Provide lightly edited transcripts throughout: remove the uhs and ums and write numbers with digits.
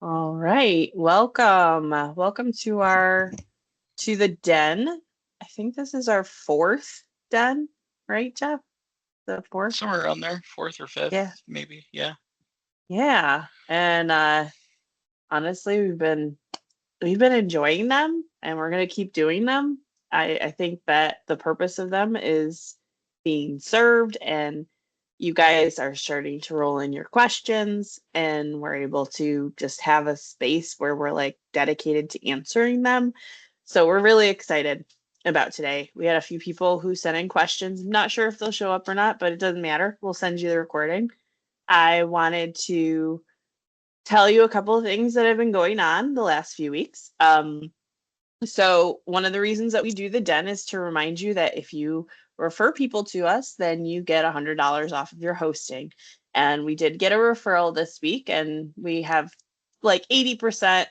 All right, welcome. Welcome to the den. I think this is our fourth den, right, Jeff? The fourth? Somewhere around there, fourth or Yeah. fifth, maybe. Yeah. Yeah. And honestly, we've been enjoying them and we're gonna keep doing them. I think that the purpose of them is being served and you guys are starting to roll in your questions and we're able to just have a space where we're like dedicated to answering them. So we're really excited about today. We had a few people who sent in questions. I'm not sure if they'll show up or not, but it doesn't matter. We'll send you the recording. I wanted to tell you a couple of things that have been going on the last few weeks. So one of the reasons that we do the den is to remind you that if you refer people to us, then you get $100 off of your hosting. And we did get a referral this week, and we have like 80%,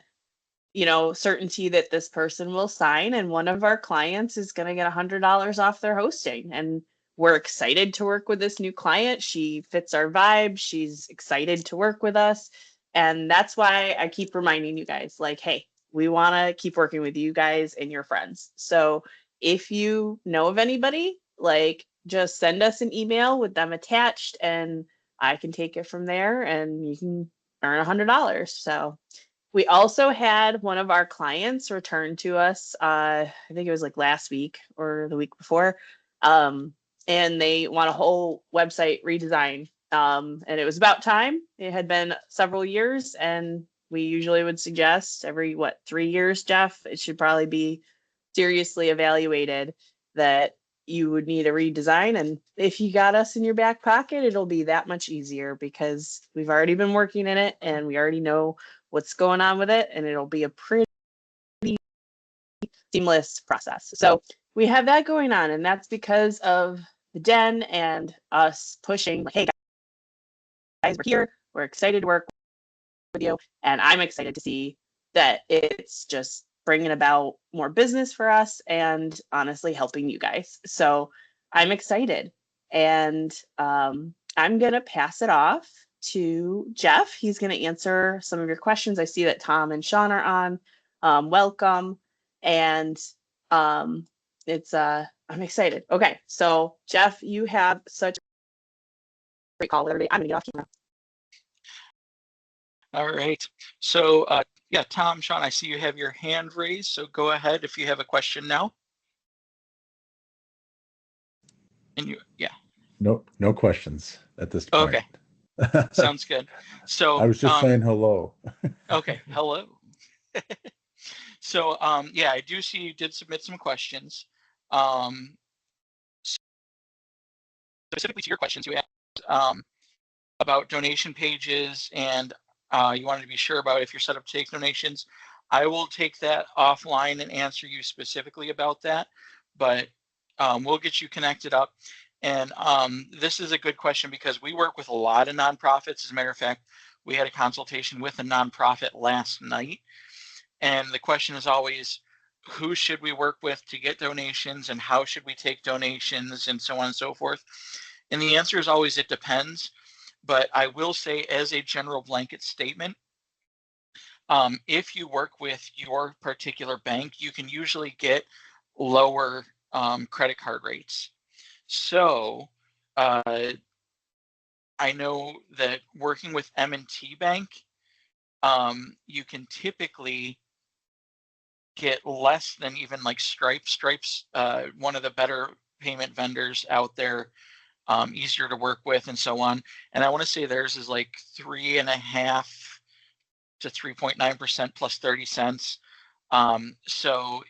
certainty that this person will sign. And one of our clients is going to get $100 off their hosting. And we're excited to work with this new client. She fits our vibe. She's excited to work with us. And that's why I keep reminding you guys, like, hey, we want to keep working with you guys and your friends. So if you know of anybody, like, just send us an email with them attached and I can take it from there and you can earn $100. So we also had one of our clients return to us. I think it was like last week or the week before. Um, and they want a whole website redesign. And it was about time. It had been several years, and we usually would suggest every 3 years, Jeff, it should probably be seriously evaluated that you would need a redesign. And if you got us in your back pocket, it'll be that much easier because we've already been working in it and we already know what's going on with it, and it'll be a pretty seamless process. So we have that going on, and that's because of the den and us pushing, like, hey guys, we're here, we're excited to work with you, and I'm excited to see that it's just bringing about more business for us and honestly helping you guys. So I'm excited, and I'm gonna pass it off to Jeff. He's gonna answer some of your questions. I see that Tom and Sean are on. Welcome, and um, it's I'm excited. Okay, so Jeff, you have such a great call with everybody. I'm gonna get off camera. All right. So, yeah, Tom, Sean, I see you have your hand raised. So go ahead if you have a question now. And yeah. No questions at this point. Okay. Sounds good. So, I was just saying hello. Okay. Hello. So, yeah, I do see you did submit some questions. Specifically to your questions, you asked about donation pages and you wanted to be sure about if you're set up to take donations. I will take that offline and answer you specifically about that, but we'll get you connected up. And this is a good question because we work with a lot of nonprofits. As a matter of fact, we had a consultation with a nonprofit last night. And the question is always, who should we work with to get donations and how should we take donations and so on and so forth? And the answer is always, it depends. But I will say, as a general blanket statement, if you work with your particular bank, you can usually get lower credit card rates. So I know that working with M&T Bank, you can typically get less than even like Stripe. Stripe's one of the better payment vendors out there, easier to work with and so on. And I want to say theirs is like 3.5 to 3.9% plus 30 cents. So,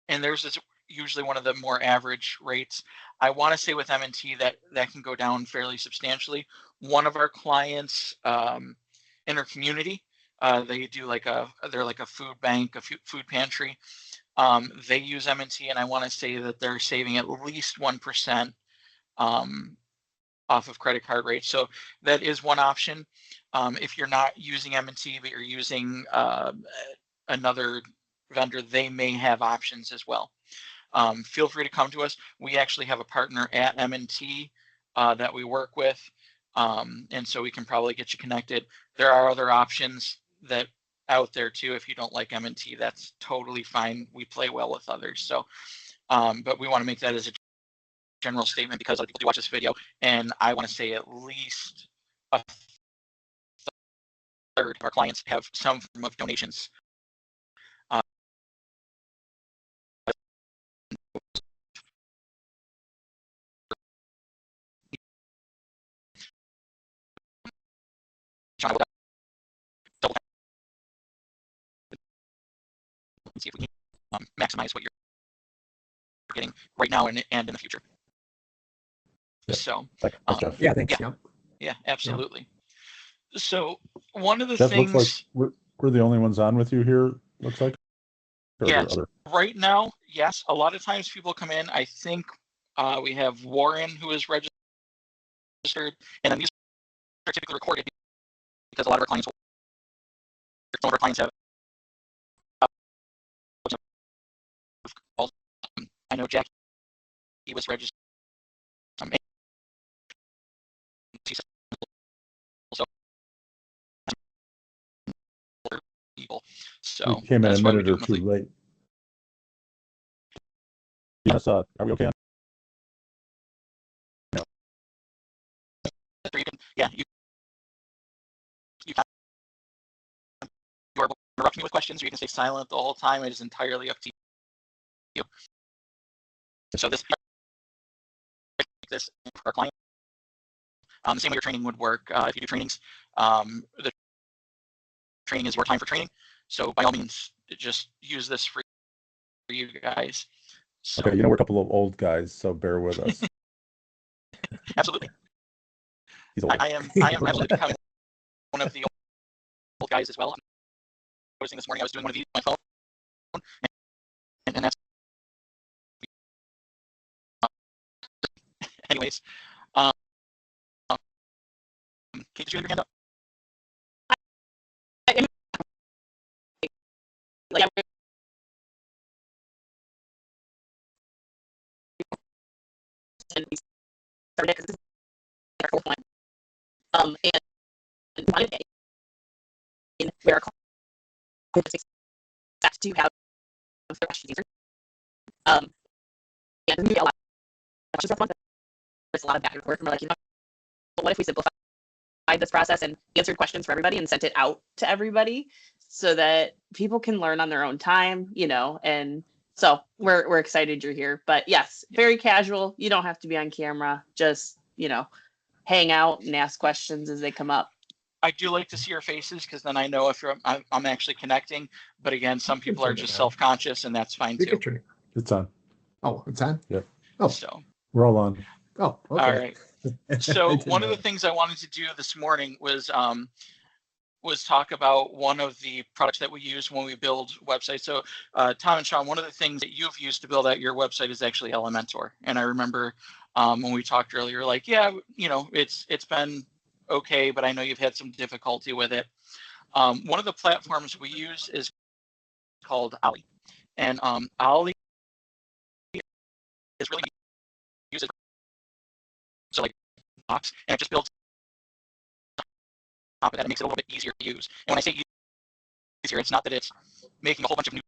and theirs is usually one of the more average rates. I want to say with M&T that can go down fairly substantially. One of our clients in our community, they do they're like a food bank, a food pantry. They use M&T, and I want to say that they're saving at least 1% off of credit card rates. So that is one option. If you're not using M&T, but you're using another vendor, they may have options as well. Feel free to come to us. We actually have a partner at M&T that we work with. And so we can probably get you connected. There are other options that out there too. If you don't like M&T, that's totally fine. We play well with others. So, but we want to make that as a general statement because a lot of people do watch this video, and I want to say at least a third of our clients have some form of donations. See if we can maximize what you're getting right now and in the future. Yep. So, yeah, thanks. Yeah, absolutely. So one of the Jeff, things, looks like we're the only ones on with you here. Looks like. Yeah, right now, yes. A lot of times people come in. I think we have Warren who is registered, and then these are typically recorded because a lot of our clients, some of our clients have. I know Jackie, he was registered. People. So we came in that's a why we minute do or two late. Yes, are we okay? No. You can, yeah, you can interrupt me with questions, or you can stay silent the whole time. It is entirely up to you. So this for our client. The same way your training would work. If you do trainings, the training is your time for training. So by all means, just use this for you guys. So, okay, we're a couple of old guys, so bear with us. Absolutely. He's old. I am absolutely becoming one of the old guys as well. This morning I was doing one of these on my phone, and that's anyways. Kate, did you have your hand up? And we started because this is our fourth one. And one day, where our clients expect to have their questions answered. And we get a lot of questions. There's a lot of back and forth. And we're like, what if we simplify this process and answered questions for everybody and sent it out to everybody so that people can learn on their own time, and so we're excited you're here. But yes, very casual. You don't have to be on camera. Just, hang out and ask questions as they come up. I do like to see your faces because then I know if I'm actually connecting. But again, some people are just self-conscious, and that's fine too. It's on. Oh, it's on? Yep. Oh. So we're all on. Oh, okay. All right. So one of the things I wanted to do this morning was talk about one of the products that we use when we build websites. So Tom and Sean, one of the things that you've used to build out your website is actually Elementor. And I remember when we talked earlier, like, yeah, it's been okay, but I know you've had some difficulty with it. One of the platforms we use is called Ollie. And Ollie is really used so like box, and it just builds top of that. It makes it a little bit easier to use. And when I say easier, it's not that it's making a whole bunch of new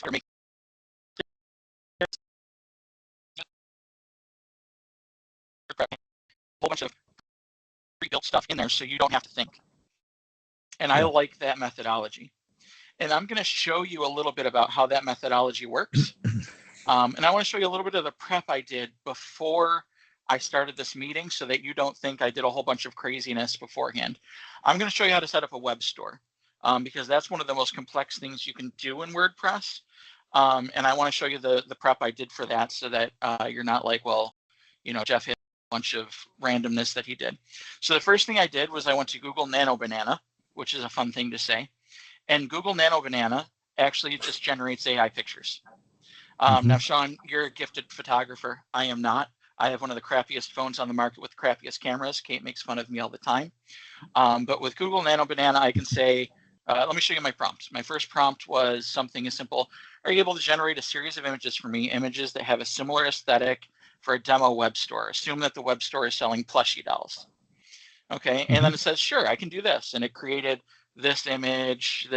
or making a whole bunch of pre-built stuff in there so you don't have to think. And I like that methodology. And I'm going to show you a little bit about how that methodology works. And I want to show you a little bit of the prep I did before I started this meeting so that you don't think I did a whole bunch of craziness beforehand. I'm going to show you how to set up a web store because that's one of the most complex things you can do in WordPress. And I want to show you the prep I did for that so that you're not like, well, Jeff hit a bunch of randomness that he did. So the first thing I did was I went to Google Nano Banana, which is a fun thing to say. And Google Nano Banana actually just generates AI pictures. Now, Sean, you're a gifted photographer. I am not. I have one of the crappiest phones on the market with crappiest cameras. Kate makes fun of me all the time. But with Google Nano Banana, I can say, let me show you my prompts. My first prompt was something as simple. Are you able to generate a series of images for me, images that have a similar aesthetic for a demo web store? Assume that the web store is selling plushie dolls. Okay, and then it says, sure, I can do this. And it created this image,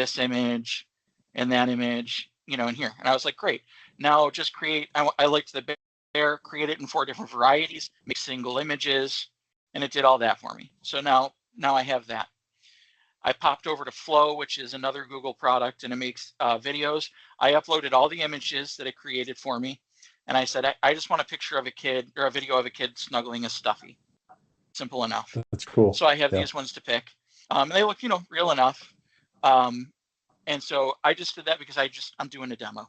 and that image, in here. And I was like, great. Now just create, I liked the bear, create it in 4 different varieties, make single images, and it did all that for me. So now I have that. I popped over to Flow, which is another Google product, and it makes videos. I uploaded all the images that it created for me. And I said, I just want a picture of a kid or a video of a kid snuggling a stuffy. Simple enough. That's cool. So I have these ones to pick. They look, real enough. And so I just did that because I'm doing a demo,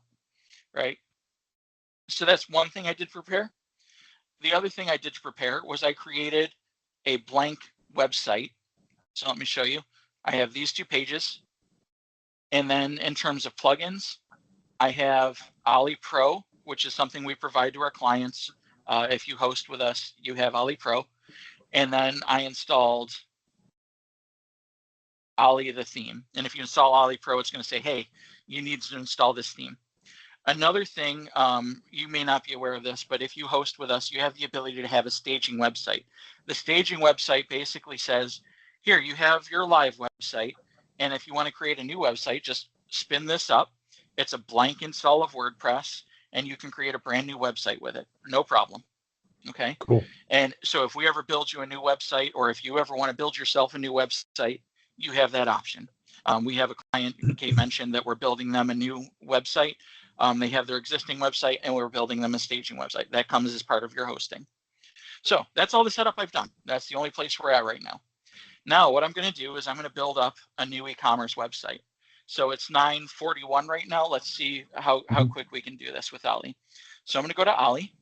right? So that's one thing I did prepare. The other thing I did to prepare was I created a blank website. So let me show you. I have these 2 pages. And then in terms of plugins, I have Ollie Pro, which is something we provide to our clients. If you host with us, you have Ollie Pro. And then I installed Ollie the theme. And if you install Ollie Pro, it's going to say, hey, you need to install this theme. Another thing, you may not be aware of this, but if you host with us, you have the ability to have a staging website. The staging website basically says, here, you have your live website. And if you want to create a new website, just spin this up. It's a blank install of WordPress, and you can create a brand new website with it. No problem. Okay. Cool. And so if we ever build you a new website, or if you ever want to build yourself a new website, you have that option. We have a client, Kate mentioned, that we're building them a new website. They have their existing website, and we're building them a staging website. That comes as part of your hosting. So that's all the setup I've done. That's the only place we're at right now. Now, what I'm going to do is I'm going to build up a new e-commerce website. So it's 9:41 right now. Let's see how quick we can do this with Ollie. So I'm going to go to Ollie.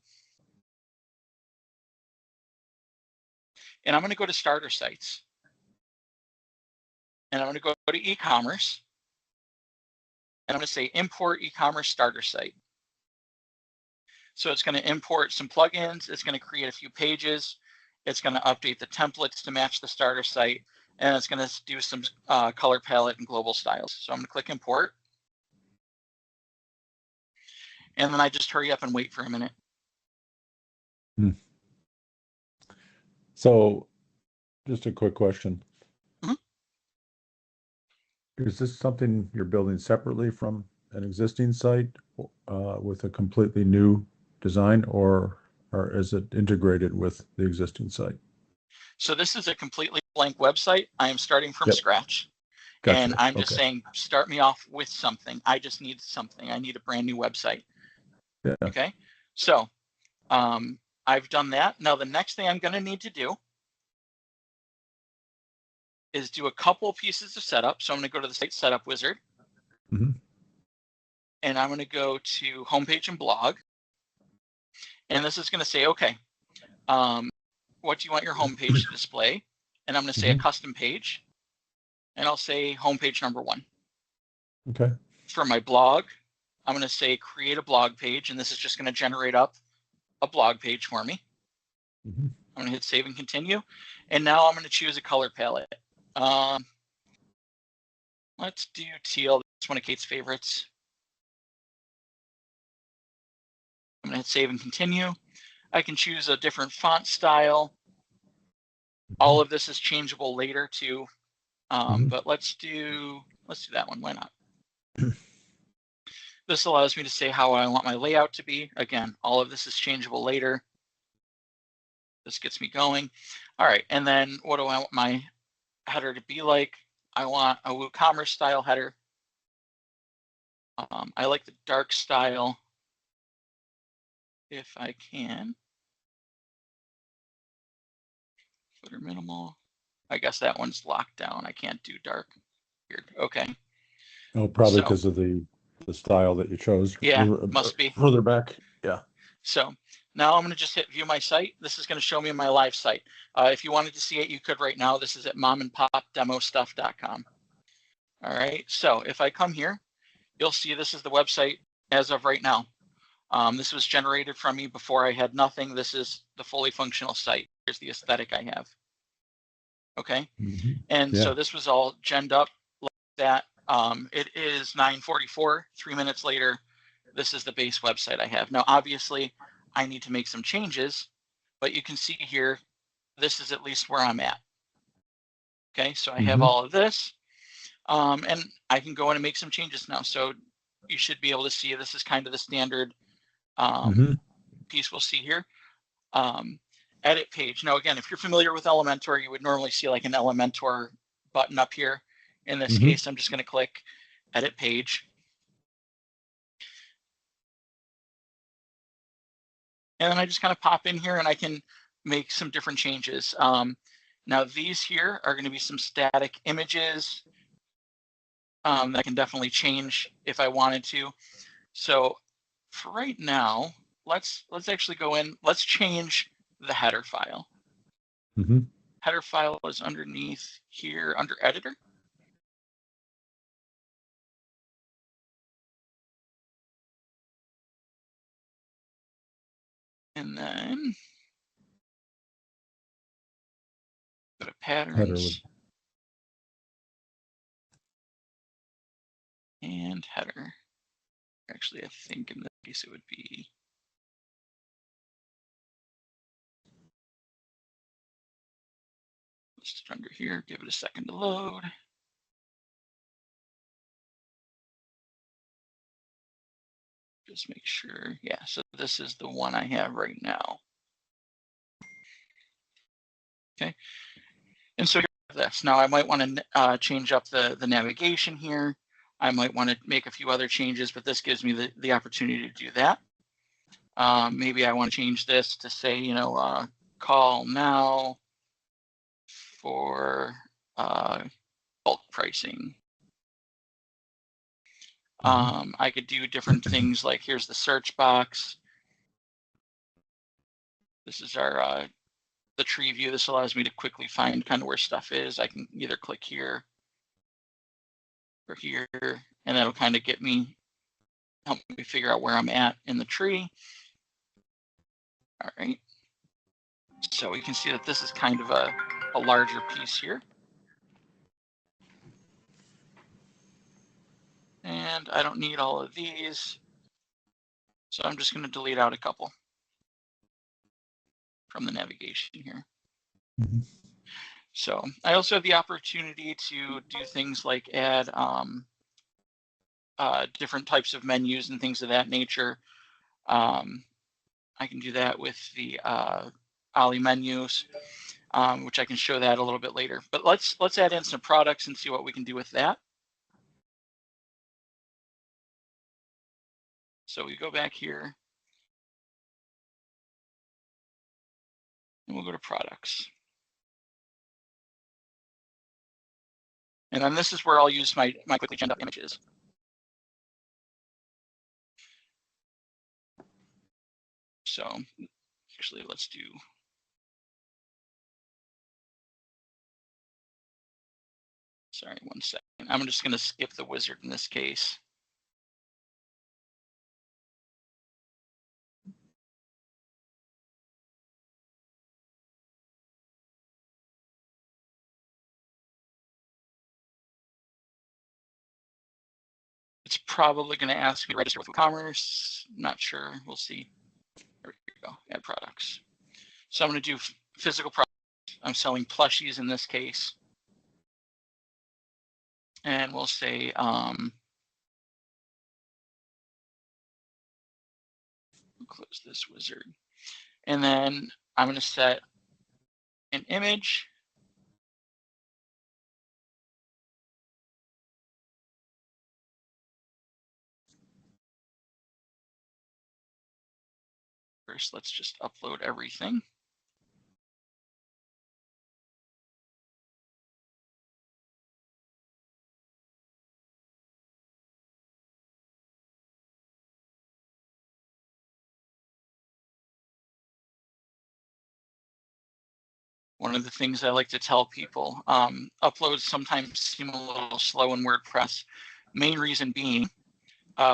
And I'm going to go to starter sites. And I'm going to go to e-commerce. And I'm going to say import e-commerce starter site. So it's going to import some plugins. It's going to create a few pages. It's going to update the templates to match the starter site. And it's going to do some color palette and global styles. So I'm going to click import. And then I just hurry up and wait for a minute. So just a quick question. Mhm. Is this something you're building separately from an existing site with a completely new design, or is it integrated with the existing site? So this is a completely blank website. I am starting from scratch. Gotcha. And I'm just saying, start me off with something. I just need something. I need a brand new website. Yeah. Okay. So I've done that. Now the next thing I'm going to need to do is do a couple pieces of setup. So I'm going to go to the site setup wizard. Mhm. And I'm going to go to homepage and blog. And this is going to say, okay, what do you want your homepage to display? And I'm going to say a custom page. And I'll say homepage number 1. Okay. For my blog, I'm going to say create a blog page. And this is just going to generate up a blog page for me. Mhm. I'm going to hit save and continue. And now I'm going to choose a color palette. Let's do teal. That's one of Kate's favorites. I'm going to hit save and continue. I can choose a different font style. All of this is changeable later too. But let's do that one. Why not? This allows me to say how I want my layout to be. Again, all of this is changeable later. This gets me going. All right, and then what do I want my header to be like? I want a WooCommerce style header. I like the dark style if I can. Footer minimal. I guess that one's locked down. I can't do dark. Weird. Okay. Oh, probably So- because of the style that you chose. Yeah, must be. Further back. Yeah. So now I'm going to just hit view my site. This is going to show me my live site. If you wanted to see it, you could right now. This is at momandpopdemostuff.com. All right. So if I come here, you'll see this is the website as of right now. This was generated from me before I had nothing. This is the fully functional site. Here's the aesthetic I have. Okay. And so this was all genned up like that. It is 9:44, 3 minutes later. This is the base website I have. Now, obviously, I need to make some changes, but you can see here, this is at least where I'm at. Okay, so I have all of this, and I can go in and make some changes now. So you should be able to see this is kind of the standard piece we'll see here. Edit page. Now, again, if you're familiar with Elementor, you would normally see like an Elementor button up here. In this case, I'm just going to click edit page. And then I just kind of pop in here and I can make some different changes. Now these here are going to be some static images that can definitely change if I wanted to. So for right now, let's actually go in. Let's change the header file. Header file is underneath here under editor. And then go to patterns and header. Actually, I think in this case it would be listed under here. Give it a second to load. Just make sure. Yeah, so this is the one I have right now. Okay. And so here's this. Now I might want to change up the navigation here. I might want to make a few other changes, but this gives me the opportunity to do that. Maybe I want to change this to say, you know, call now for bulk pricing. I could do different things like here's the search box. This is our the tree view. This allows me to quickly find kind of where stuff is. I can either click here or here, and that'll kind of help me figure out where I'm at in the tree. All right. So we can see that this is kind of a larger piece here. And I don't need all of these. So I'm just going to delete out a couple from the navigation here. So I also have the opportunity to do things like add different types of menus and things of that nature. I can do that with the Ollie menus, which I can show that a little bit later. But let's add in some products and see what we can do with that. So we go back here and we'll go to products. And then this is where I'll use my quickly genned up images. So actually, let's do. Sorry, 1 second. I'm just going to skip the wizard in this case. It's probably going to ask me to register with WooCommerce. Not sure. We'll see. There we go. Add products. So I'm going to do physical products. I'm selling plushies in this case. And we'll say we'll close this wizard. And then I'm going to set an image. First, let's just upload everything. One of the things I like to tell people, uploads sometimes seem a little slow in WordPress. Main reason being,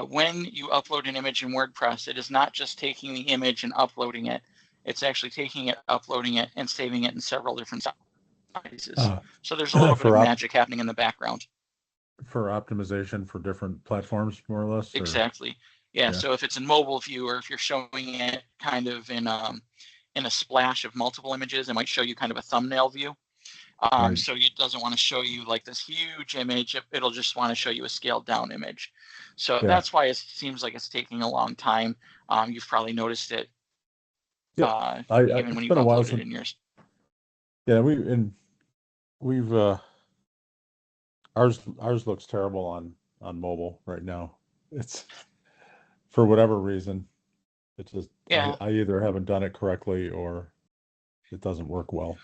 when you upload an image in WordPress, it is not just taking the image and uploading it. It's actually taking it, uploading it, and saving it in several different sizes. So there's a little bit of magic happening in the background. For optimization for different platforms, more or less? Exactly. Yeah, so if it's in mobile view, or if you're showing it kind of in a splash of multiple images, it might show you kind of a thumbnail view. Right. So it doesn't want to show you like this huge image. It'll just want to show you a scaled down image. So Yeah. that's why it seems like it's taking a long time. You've probably noticed it Yeah. even It's when you've been a while uploaded since, in yours. yeah, we've ours looks terrible on mobile right now. It's for whatever reason. It's just Yeah, I either haven't done it correctly or it doesn't work well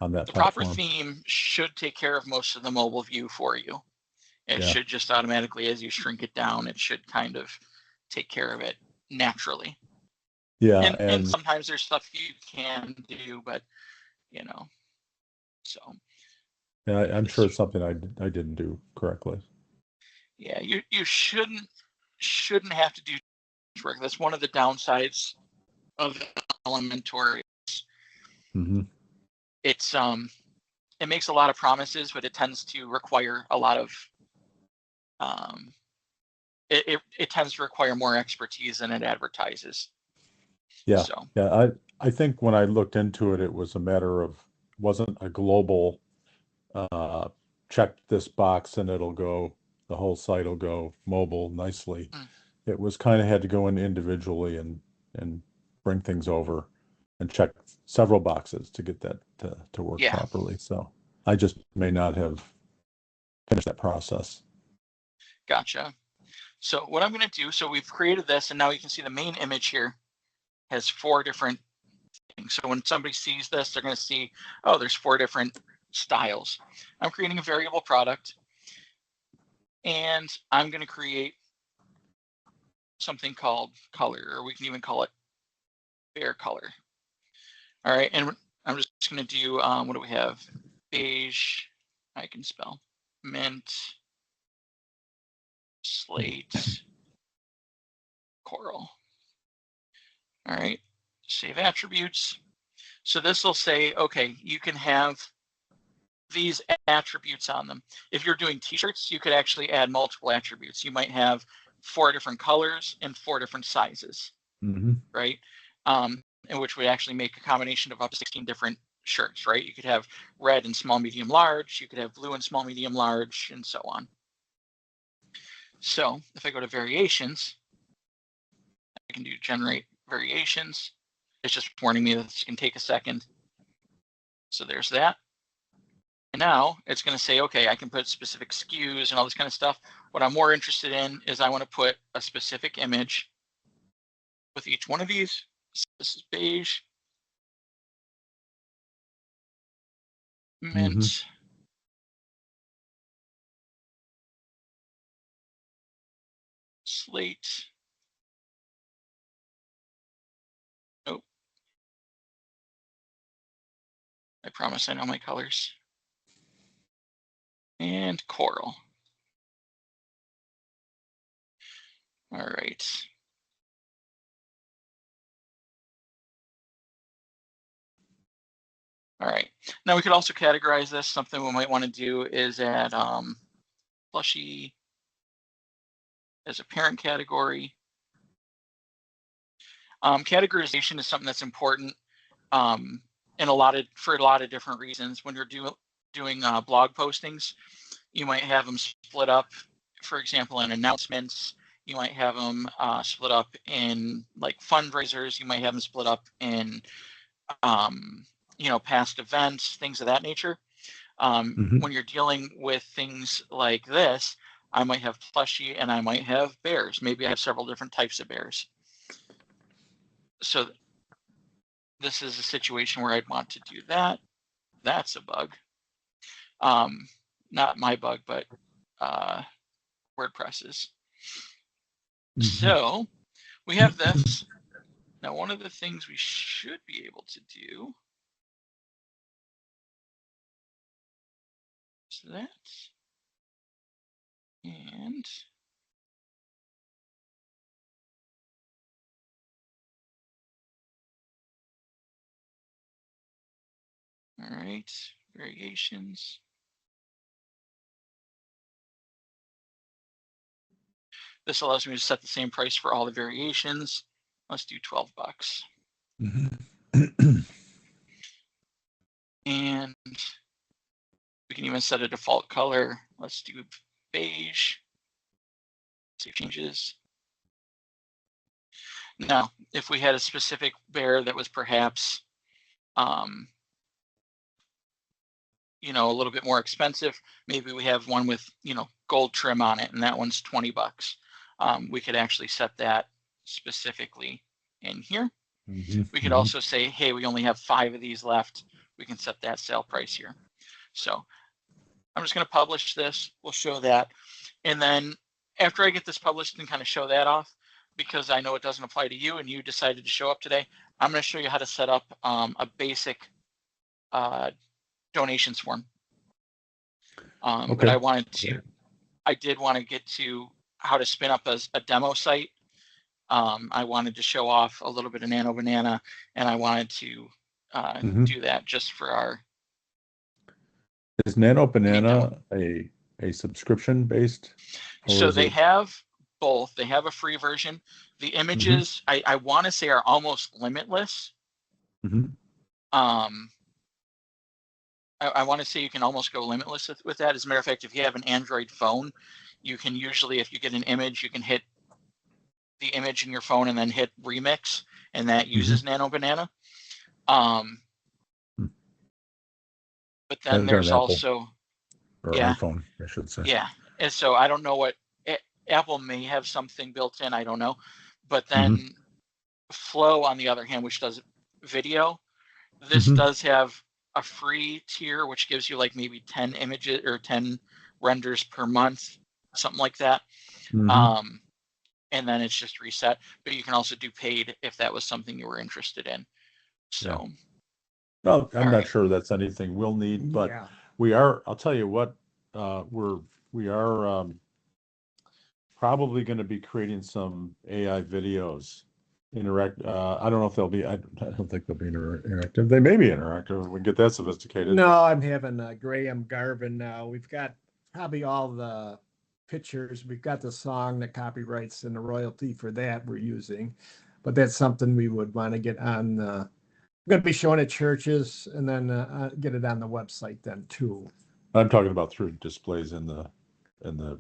on that the proper platform. theme should take care of most of the mobile view for you. It Yeah. should just automatically, as you shrink it down, it should kind of take care of it naturally. Yeah, And and sometimes there's stuff you can do, but you know, so yeah, I'm sure this, it's something I didn't do correctly. yeah, you shouldn't have to do work. That's one of the downsides of Elementor. Mm-hmm. It's it makes a lot of promises, but it tends to require a lot of it tends to require more expertise than it advertises. Yeah, So yeah. I think when I looked into it, it was a matter of wasn't a global check this box and it'll go, the whole site will go mobile nicely. mm, It was kind of had to go in individually and bring things over and check several boxes to get that to work yeah, properly. So I just may not have finished that process. gotcha. So what I'm going to do, so we've created this, and now you can see the main image here has 4 different things. So when somebody sees this, they're going to see, oh, there's 4 different styles. I'm creating a variable product, and I'm going to create something called color, or we can even call it bear color. All right, and I'm just going to do, what do we have? Beige, I can spell, mint, slate, coral. All right, save attributes. So this will say, okay, you can have these attributes on them. If you're doing t-shirts, you could actually add multiple attributes. You might have 4 different colors and 4 different sizes, Mm-hmm. right? In which would actually make a combination of up to 16 different shirts, right? You could have red and small, medium, large. You could have blue and small, medium, large, and so on. So if I go to variations, I can do generate variations. It's just warning me that this can take a second. So there's that. And now it's going to say, okay, I can put specific SKUs and all this kind of stuff. What I'm more interested in is I want to put a specific image with each one of these. So this is beige, mint, Mm-hmm. slate. Nope. I promise I know my colors. And coral. All right. All right. Now we could also categorize this. Something we might want to do is add plushy as a parent category. Categorization is something that's important for a lot of different reasons. When you're doing blog postings, you might have them split up. For example, in announcements, you might have them split up in like fundraisers. You might have them split up in past events, things of that nature. Mm-hmm. When you're dealing with things like this, I might have plushy and I might have bears. Maybe I have several different types of bears. So this is a situation where I'd want to do that. That's a bug. Not my bug, but WordPress's. Mm-hmm. So we have this. Now, one of the things we should be able to do is that. And all right, variations. This allows me to set the same price for all the variations. Let's do $12. Mm-hmm. And We can even set a default color. Let's do beige. Save changes. Now, if we had a specific bear that was perhaps, you know, a little bit more expensive, maybe we have one with, you know, gold trim on it, and that one's $20. We could actually set that specifically in here. We could also say, hey, we only have 5 of these left. We can set that sale price here. So I'm just going to publish this. We'll show that. And then after I get this published and kind of show that off, because I know it doesn't apply to you and you decided to show up today, I'm going to show you how to set up a basic donations form. But I did want to get to how to spin up a demo site. I wanted to show off a little bit of Nano Banana, and I wanted to do that just for our. Is Nano Banana a subscription based? So they have both. They have a free version. The images I want to say are almost limitless. I want to say you can almost go limitless with that. As a matter of fact, if you have an Android phone, you can usually, if you get an image, you can hit the image in your phone and then hit remix, and that uses Nano Banana. But then there's also iPhone, I should say. Yeah, and so I don't know what Apple may have something built in. I don't know, but then Flow, on the other hand, which does video, this does have a free tier, which gives you like maybe 10 images or 10 renders per month, something like that. And then it's just reset, but you can also do paid if that was something you were interested in. So, well, I'm not sure that's anything we'll need, but we are, I'll tell you what, we are probably going to be creating some AI videos. I don't know if they'll be, I don't think they'll be interactive. They may be interactive. We can get that sophisticated. No, I'm having Graham Garvin now. We've got probably all the pictures. We've got the song, the copyrights, and the royalty for that we're using. But that's something we would want to get on. I'm going to be showing at churches and then get it on the website then too. I'm talking about through displays in the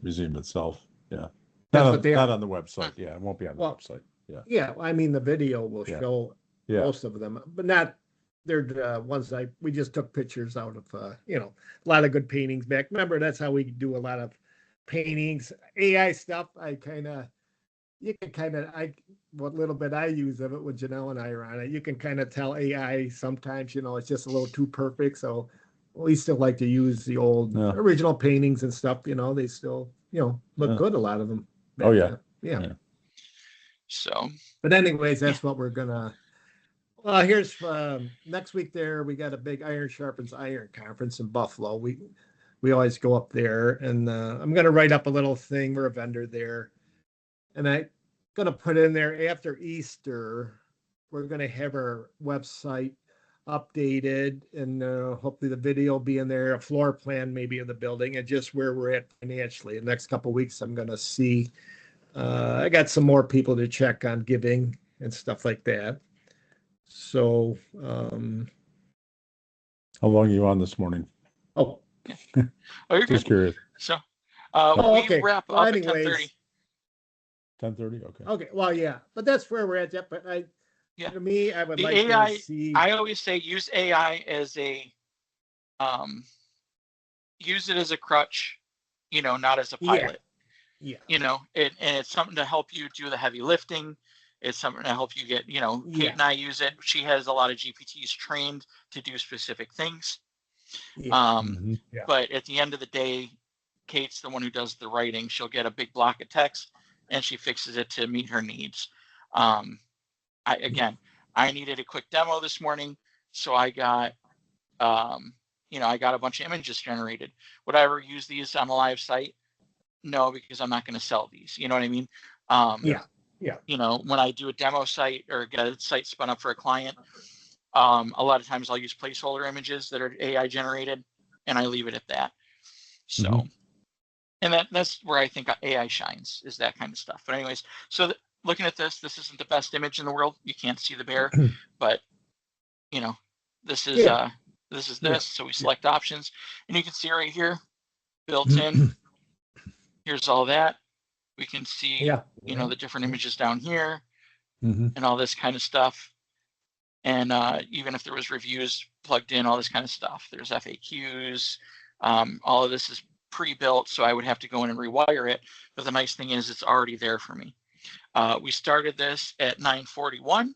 museum itself. Yeah. Not on the website. Yeah, it won't be on the website. Yeah, I mean the video will show most of them, but not. They're the ones we just took pictures out of. A lot of good paintings back. Remember, that's how we do a lot of paintings. AI stuff. What little bit I use of it with Janelle and I are on it. You can kind of tell AI sometimes. It's just a little too perfect. So we still like to use the old original paintings and stuff. They still look good. A lot of them. Yeah. So, but anyways, that's what we're gonna. Well, here's next week. We got a big Iron Sharpens Iron conference in Buffalo. We always go up there, and I'm gonna write up a little thing. We're a vendor there, and I'm gonna put in there after Easter. We're gonna have our website updated, and hopefully the video will be in there, a floor plan maybe of the building, and just where we're at financially. The next couple of weeks, I'm gonna see. I got some more people to check on giving and stuff like that. So, how long are you on this morning? Oh, you're just curious. So, okay. We wrap up at 10:30. 10:30. Okay. Okay. Well, yeah, but that's where we're at. But to me, I would like AI, to see. I always say use AI as use it as a crutch, not as a pilot. Yeah. And it's something to help you do the heavy lifting. It's something to help you get, Kate and I use it. She has a lot of GPTs trained to do specific things. But at the end of the day, Kate's the one who does the writing. She'll get a big block of text and she fixes it to meet her needs. I needed a quick demo this morning. So I got, I got a bunch of images generated. Would I ever use these on a live site? No, because I'm not going to sell these. You know what I mean? When I do a demo site or get a site spun up for a client, a lot of times I'll use placeholder images that are AI generated, and I leave it at that. So, and that's where I think AI shines, is that kind of stuff. But anyways, so looking at this isn't the best image in the world. You can't see the bear, but this is This is this. So we select options, and you can see right here, built in. Here's all that. We can see, you know, the different images down here and all this kind of stuff. And even if there was reviews plugged in, all this kind of stuff. There's FAQs. All of this is pre-built, so I would have to go in and rewire it. But the nice thing is it's already there for me. We started this at 9:41.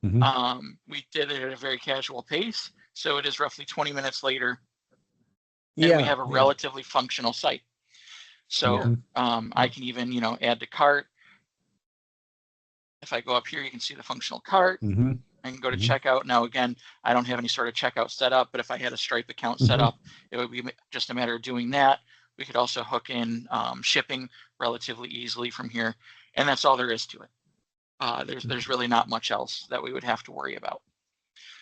We did it at a very casual pace, so it is roughly 20 minutes later, and we have a relatively functional site. So I can even, you know, add to cart. If I go up here, you can see the functional cart. I can go to checkout. Now, again, I don't have any sort of checkout set up, but if I had a Stripe account set up, it would be just a matter of doing that. We could also hook in shipping relatively easily from here, and that's all there is to it. There's really not much else that we would have to worry about.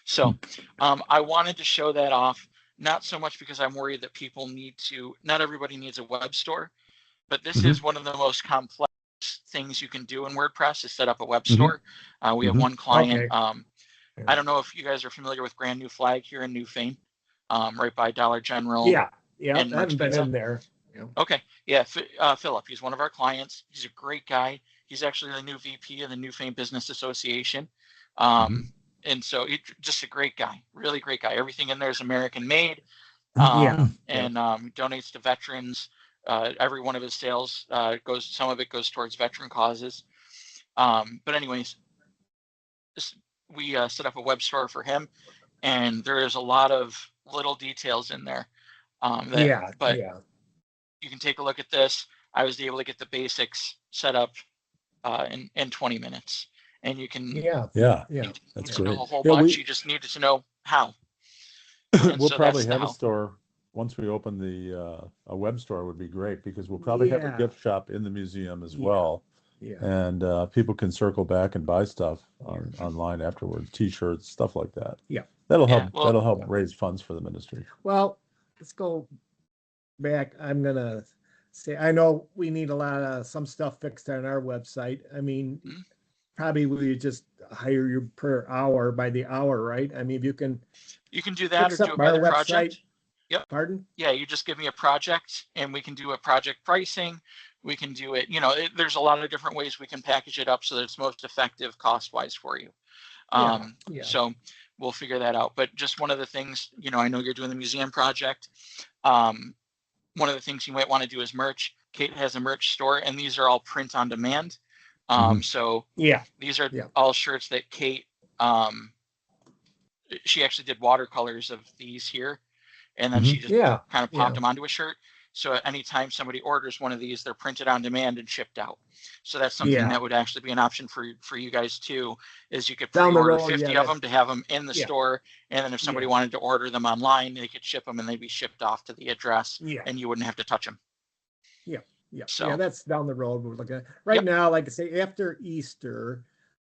So I wanted to show that off, not so much because I'm worried that people need to, not everybody needs a web store, but this is one of the most complex things you can do in WordPress is set up a web store. We have one client. I don't know if you guys are familiar with Brand New Flag here in New Fame, right by Dollar General. Yeah, I and haven't been in there. Okay, yeah, Philip, he's one of our clients. He's a great guy. He's actually the new VP of the New Fame Business Association. And so he's just a great guy, really great guy. Everything in there is American made. And donates to veterans. Every one of his sales some of it goes towards veteran causes. But anyways, we set up a web store for him, and there is a lot of little details in there. But you can take a look at this. I was able to get the basics set up in 20 minutes, and you can that's great. know a whole bunch. You just needed to know how. We'll probably have a store once we open a web store would be great, because we'll probably have a gift shop in the museum as well. And people can circle back and buy stuff online afterwards, T-shirts, stuff like that. That'll help. That'll help raise funds for the ministry. Well, let's go back. I'm gonna say, I know we need a lot of some stuff fixed on our website. I mean, probably we just hire you per hour by the hour, right? I mean, if you can do that or do it by the project. Yep. Pardon? Yeah, you just give me a project and we can do a project pricing. We can do it, you know, there's a lot of different ways we can package it up so that it's most effective cost-wise for you. So we'll figure that out. But just one of the things, you know, I know you're doing the museum project. One of the things you might want to do is merch. Kate has a merch store, and these are all print on demand. So these are all shirts that Kate, she actually did watercolors of these here. And then she just kind of popped them onto a shirt. So anytime somebody orders one of these, they're printed on demand and shipped out. So that's something that would actually be an option for you guys too, is you could pre-order 50 of them to have them in the store. And then if somebody wanted to order them online, they could ship them and they'd be shipped off to the address and you wouldn't have to touch them. So that's down the road. We're looking at right now, like I say, after Easter,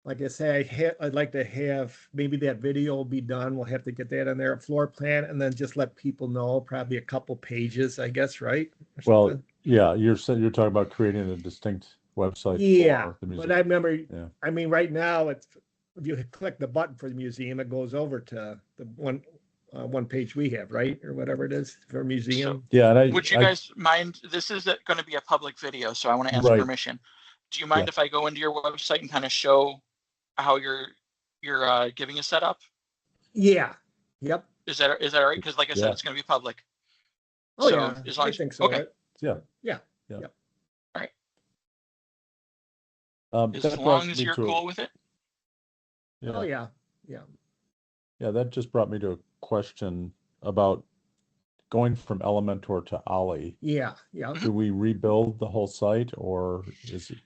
like I say, I'd like to have maybe that video will be done. We'll have to get that in there, a floor plan, and then just let people know, probably a couple pages, I guess, right? Well, you're talking about creating a distinct website. For the museum. But I remember, I mean, right now, it's if you click the button for the museum, it goes over to the one page we have, right, or whatever it is for museum. So, would you guys mind? This is going to be a public video, so I want to ask permission. Do you mind if I go into your website and kind of show how you're giving a setup? Yep. Is that all right? Because like I said, it's going to be public. Oh, so as long I as, think so. Okay. Right? All right. As long as you're cool with it. Oh yeah. That just brought me to a question about going from Elementor to Ollie. Do we rebuild the whole site, or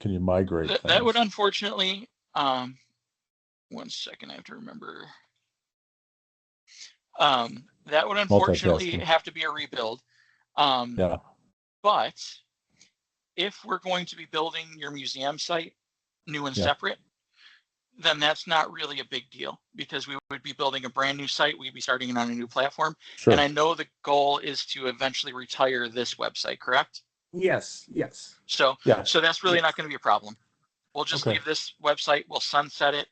can you migrate? That would unfortunately, one second, I have to remember. That would unfortunately have to be a rebuild. But if we're going to be building your museum site new and separate, then that's not really a big deal, because we would be building a brand new site. We'd be starting it on a new platform. And I know the goal is to eventually retire this website, correct? Yes. So that's really not going to be a problem. We'll just leave this website, we'll sunset it,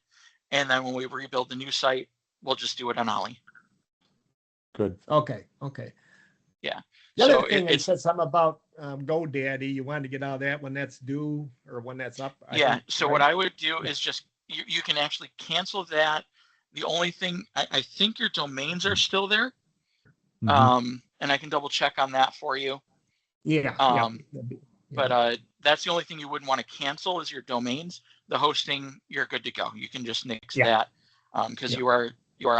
and then when we rebuild the new site, we'll just do it on Ollie. Good. Okay. Yeah. The So other thing, you it's said something about GoDaddy. You wanted to get out of that when that's due or when that's up. yeah. Think, So right? what I would do is just you can actually cancel that. The only thing I think your domains are still there. Mhm. And I can double check on that for you. Yeah. But that's the only thing you wouldn't want to cancel is your domains. The hosting, you're good to go. You can just nix that because you are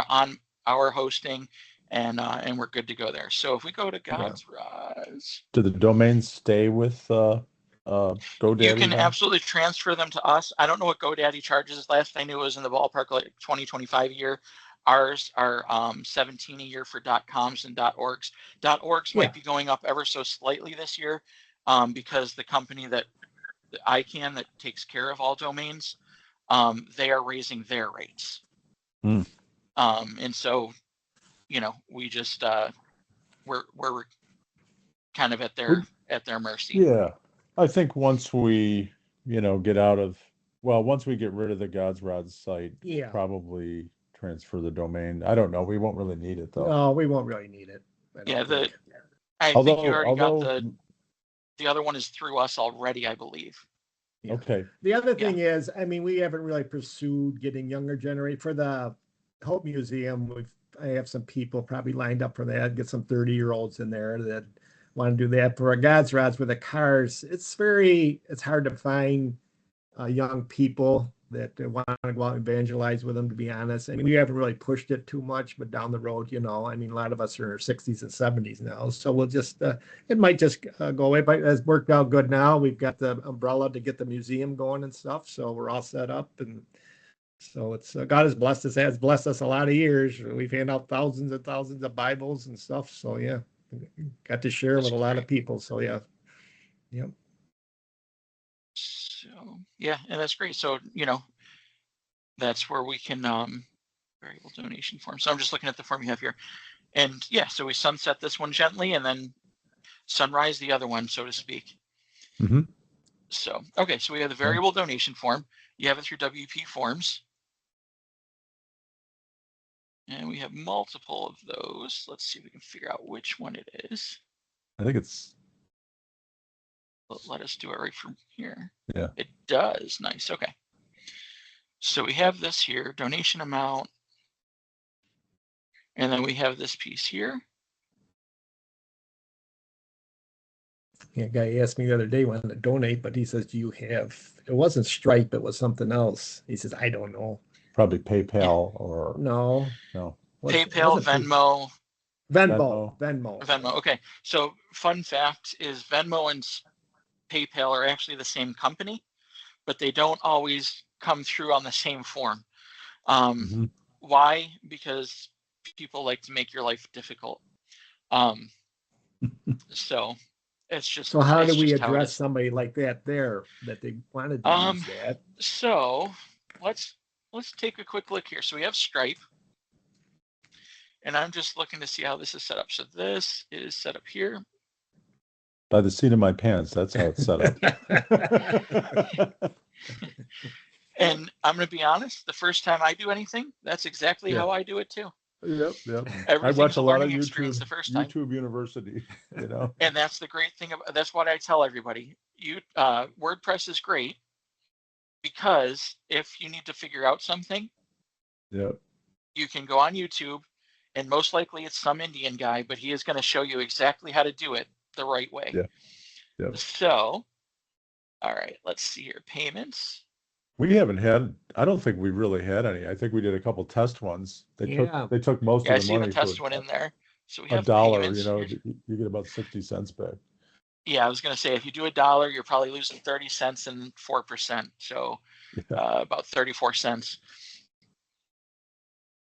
on our hosting, and we're good to go there. So if we go to God's Rods, Do the domains stay with GoDaddy? you can then? absolutely transfer them to us. I don't know what GoDaddy charges. Last I knew it was in the ballpark like 20-25 a year. Ours are 17 a year for .coms and .orgs. .orgs might be going up ever so slightly this year because the company that ICANN that takes care of all domains, they are raising their rates. And so, we just we're kind of at their mercy. Yeah, I think once we get out of once we get rid of the God's Rod site, probably transfer the domain. I don't know. We won't really need it though. No, we won't really need it. I think you already got the other one is through us already, I believe. Okay. The other thing is, I mean, we haven't really pursued getting younger generation for the Hope Museum. I have some people probably lined up for that. Get some 30-year-olds in there that want to do that. For a God's Rods with the cars, it's hard to find young people that want to go out and evangelize with them, to be honest. I mean, we haven't really pushed it too much, but down the road, I mean, a lot of us are in our 60s and 70s now. So we'll just, it might just go away, but it's worked out good now. We've got the umbrella to get the museum going and stuff. So we're all set up. And so it's, God has blessed us a lot of years. We've handed out thousands and thousands of Bibles and stuff. So yeah, got to share with a lot of people. So yeah. Yep. So yeah, and that's great. So that's where we can variable donation form. So I'm just looking at the form you have here, and yeah, so we sunset this one gently, and then sunrise the other one, so to speak. Mm-hmm. So okay, so we have the variable donation form. You have it through WP Forms, and we have multiple of those. Let's see if we can figure out which one it is. I think it's. Let us do it right from here. Yeah. It does. Nice. Okay. So we have this here, donation amount. And then we have this piece here. Yeah, a guy asked me the other day, wanted to donate, but he says, do you have, it wasn't Stripe, it was something else. He says, I don't know. Probably PayPal or. No. PayPal, Venmo. Venmo. Okay. So fun fact is Venmo and PayPal are actually the same company, but they don't always come through on the same form. Why? Because people like to make your life difficult. So it's just. So how do we address somebody like that they wanted to use that? So let's take a quick look here. So we have Stripe, and I'm just looking to see how this is set up. So this is set up here. By the seat of my pants. That's how it's set up. And I'm going to be honest, the first time I do anything, that's exactly how I do it too. Yep. I watch a lot of YouTube. The first time. YouTube University, And that's the great thing that's what I tell everybody. WordPress is great because if you need to figure out something, you can go on YouTube, and most likely it's some Indian guy, but he is going to show you exactly how to do it the right way. Yeah. So, all right, let's see here. Payments. We haven't had. I don't think we really had any. I think we did a couple test ones. They took most of the money. I see the test one in there. So we have $1. You get about 60 cents back. Yeah, I was going to say if you do $1, you're probably losing 30 cents and 4%. So about 34 cents.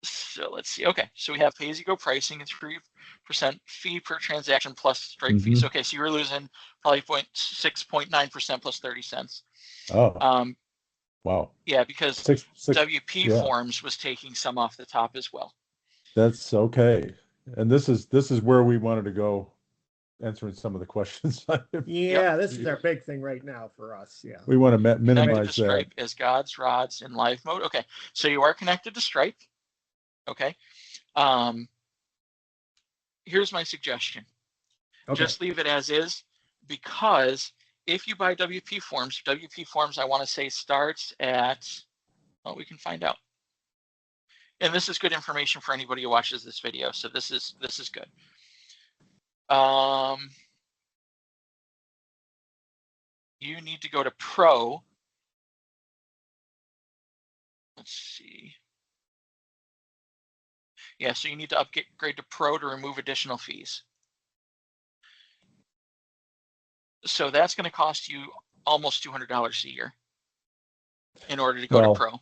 So let's see. Okay, so we have pay-as-you-go pricing and 3% fee per transaction plus Stripe fees. Okay, so you were losing probably 6.9% plus 30 cents. Oh. Wow. Yeah, because WP Forms was taking some off the top as well. That's okay. And this is where we wanted to go, answering some of the questions. This is our big thing right now for us. Yeah. We want to minimize that. Stripe as God's Rods in live mode. Okay, so you are connected to Stripe. Okay. here's my suggestion. Okay. Just leave it as is, because if you buy WP Forms, I want to say starts at, well, we can find out. And this is good information for anybody who watches this video. So this is good. You need to go to Pro. Let's see. Yeah, so you need to upgrade to Pro to remove additional fees. So that's going to cost you almost $200 a year in order to go to Pro.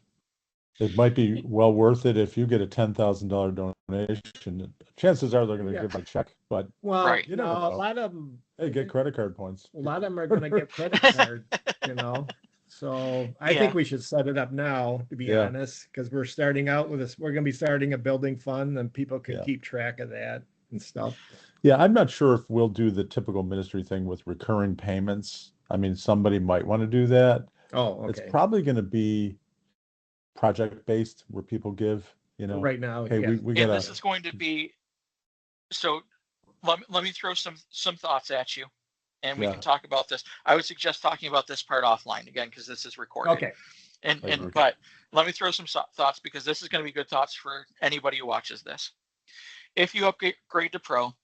It might be well worth it if you get a $10,000 donation. Chances are they're going to give a check, but right. You know, a lot of them. Hey, get credit card points. A lot of them are going to get credit card. You know, so I think we should set it up now. To be honest, because we're starting out with this. We're going to be starting a building fund, and people can keep track of that and stuff. Yeah, I'm not sure if we'll do the typical ministry thing with recurring payments. I mean, somebody might want to do that. Oh, okay. It's probably going to be project based where people give, you know, right now. Hey, we got this is going to be, so let me throw some thoughts at you, and we can talk about this. I would suggest talking about this part offline again, because this is recorded. Okay. But let me throw some thoughts, because this is going to be good thoughts for anybody who watches this. If you upgrade to Pro,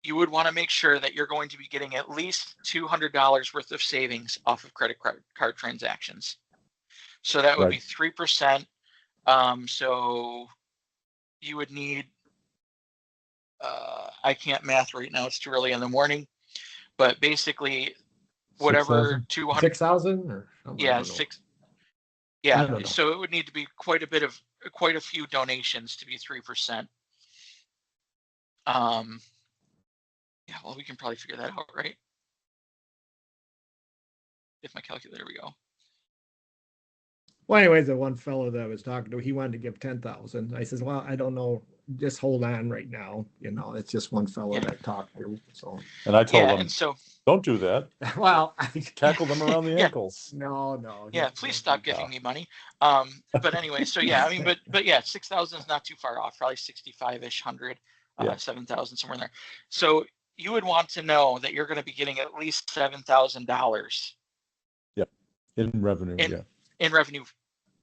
you would want to make sure that you're going to be getting at least $200 worth of savings off of credit card transactions. So that would be 3%. So you would need, I can't math right now, it's too early in the morning, but basically whatever 200, 6,000 or yeah, six. Yeah. So it would need to be quite a few donations to be 3%. Yeah, well, we can probably figure that out, right? If my calculator, there we go. Well, anyways, the one fellow that I was talking to, he wanted to give 10,000. I says, well, I don't know. Just hold on right now. You know, it's just one fellow that I talked to. So, and I told him, and so don't do that. Well, tackle them around the ankles. No. Yeah, please stop giving me money. But anyway, so yeah, I mean, but yeah, 6,000 is not too far off. Probably 65-ish, 100, 7,000, somewhere in there. So you would want to know that you're going to be getting at least $7,000. Yep, in revenue. In revenue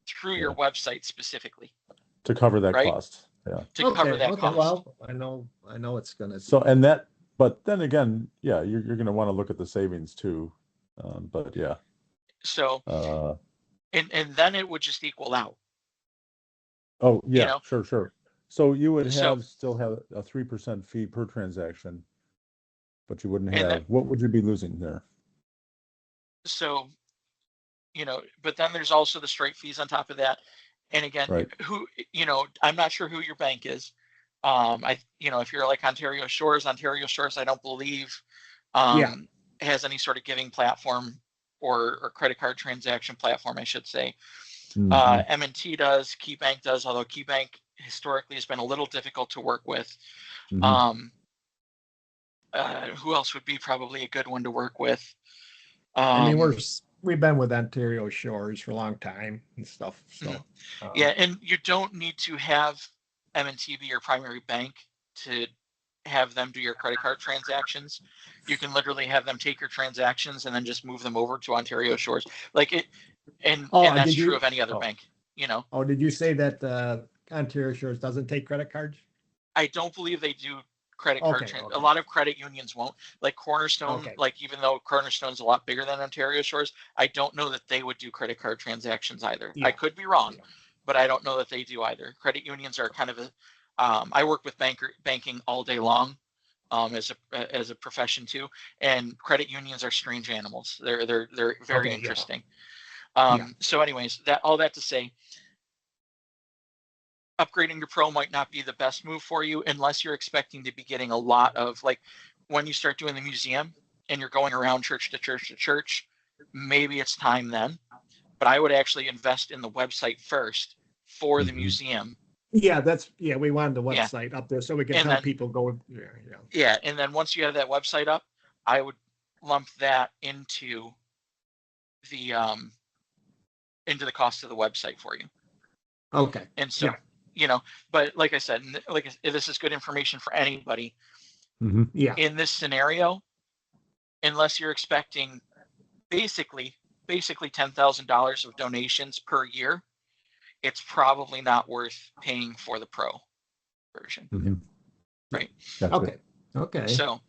through your website specifically to cover that cost. Yeah, to cover that cost. Well, I know it's going to. So but then again, you're going to want to look at the savings too. But yeah. So and then it would just equal out. Oh yeah, you know? Sure. So you would still have a 3% fee per transaction, but you wouldn't have. What would you be losing there? So, you know, but then there's also the straight fees on top of that. And again, I'm not sure who your bank is. If you're like Ontario Shores, I don't believe has any sort of giving platform or credit card transaction platform, I should say. M&T does, KeyBank does, although KeyBank historically has been a little difficult to work with. Who else would be probably a good one to work with? I mean, we've been with Ontario Shores for a long time and stuff. So and you don't need to have M&T be your primary bank to have them do your credit card transactions. You can literally have them take your transactions and then just move them over to Ontario Shores, like it. And that's true of any other bank, you know. Oh, did you say that Ontario Shores doesn't take credit cards? I don't believe they do credit card. A lot of credit unions won't. Like Cornerstone, like even though Cornerstone's a lot bigger than Ontario Shores, I don't know that they would do credit card transactions either. I could be wrong, but I don't know that they do either. Credit unions are kind of a. I work with banking all day long, as a profession too, and credit unions are strange animals. They're very interesting. So anyways, all that to say, upgrading to Pro might not be the best move for you unless you're expecting to be getting a lot of, like, when you start doing the museum and you're going around church to church to church, maybe it's time then. But I would actually invest in the website first for the museum. Yeah, we wanted the website up there so we can tell people go. Yeah, and then once you have that website up, I would lump that into the cost of the website for you. Okay. And so you know, but like I said, this is good information for anybody. Yeah. In this scenario, unless you're expecting basically $10,000 of donations per year, it's probably not worth paying for the pro version. Right. Gotcha. Okay. So,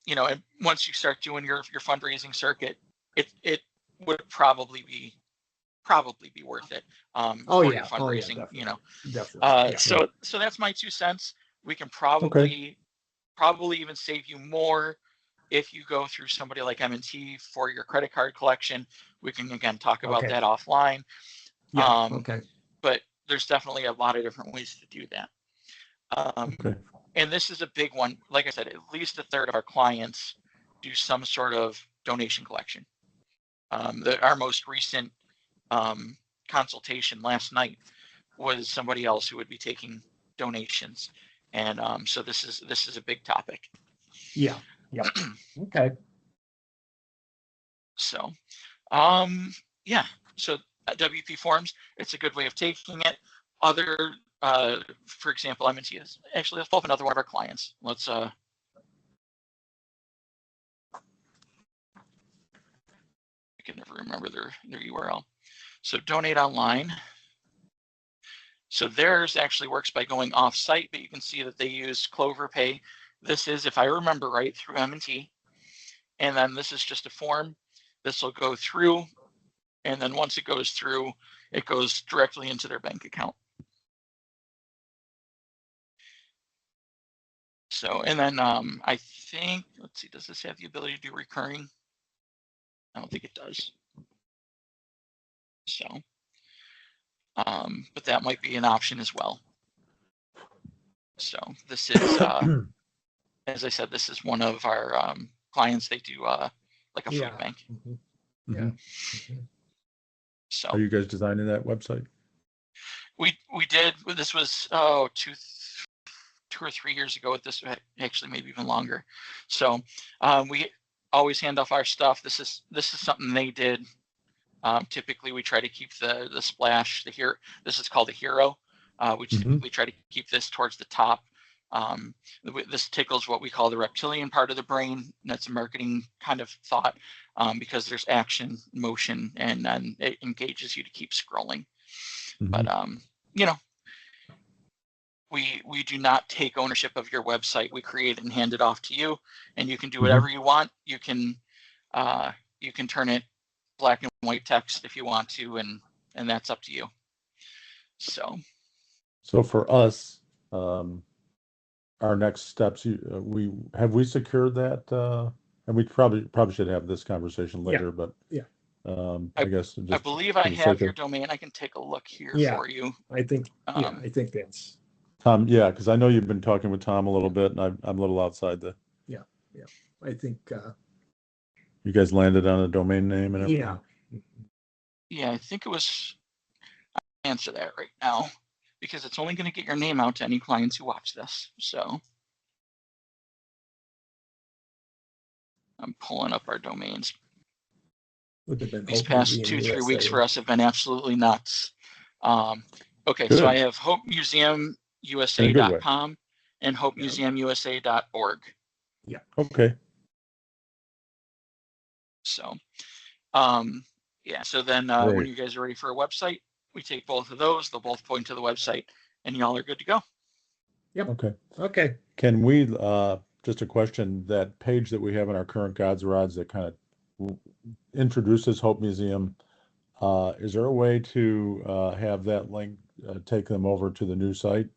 you know, and once you start doing your fundraising circuit, it would probably be worth it. For your fundraising, you know. Definitely. So that's my 2 cents. We can probably even save you more if you go through somebody like M&T for your credit card collection. We can again talk about that offline. Yeah. But there's definitely a lot of different ways to do that. And this is a big one. Like I said, at least a third of our clients do some sort of donation collection. Our most recent consultation last night was somebody else who would be taking donations, and so this is a big topic. Yeah. Okay. So yeah, so WP Forms, it's a good way of taking it. Other for example, M&T is actually, let's pull up another one of our clients. Let's I can never remember their URL. So donate online. So theirs actually works by going off site, but you can see that they use Clover Pay. This is, if I remember right, through M&T. And then this is just a form. This will go through. And then once it goes through, it goes directly into their bank account. So, and then I think, let's see, does this have the ability to do recurring? I don't think it does. So, but that might be an option as well. So this is, as I said, this is one of our clients. They do like a food bank. Yeah. So are you guys designing that website? We did. This was 2 or 3 years ago. This actually maybe even longer. So we always hand off our stuff. This is something they did. Typically, we try to keep the splash, this is called a hero. We typically try to keep this towards the top. This tickles what we call the reptilian part of the brain. That's a marketing kind of thought, because there's action, motion, and then it engages you to keep scrolling. But you know, we do not take ownership of your website. We create it and hand it off to you, and you can do whatever you want. You can turn it black and white text if you want to, and that's up to you. So for us, our next steps, we secured that, and we probably should have this conversation later, but I guess I believe I have your domain. I can take a look here for you. I think that's Tom. Yeah, because I know you've been talking with Tom a little bit, and I'm a little outside the. I think you guys landed on a domain name and everything. Yeah, I think it was. I'll answer that right now, because it's only going to get your name out to any clients who watch this. So I'm pulling up our domains. These past 2-3 weeks for us have been absolutely nuts. Okay, so I have hopemuseumusa.com and hopemuseumusa.org. Yeah. Okay. So, so then when you guys are ready for a website, we take both of those. They'll both point to the website, and y'all are good to go. Yep. Okay. Can we, just a question, that page that we have in our current God's Rods that kind of introduces Hope Museum, is there a way to have that link take them over to the new site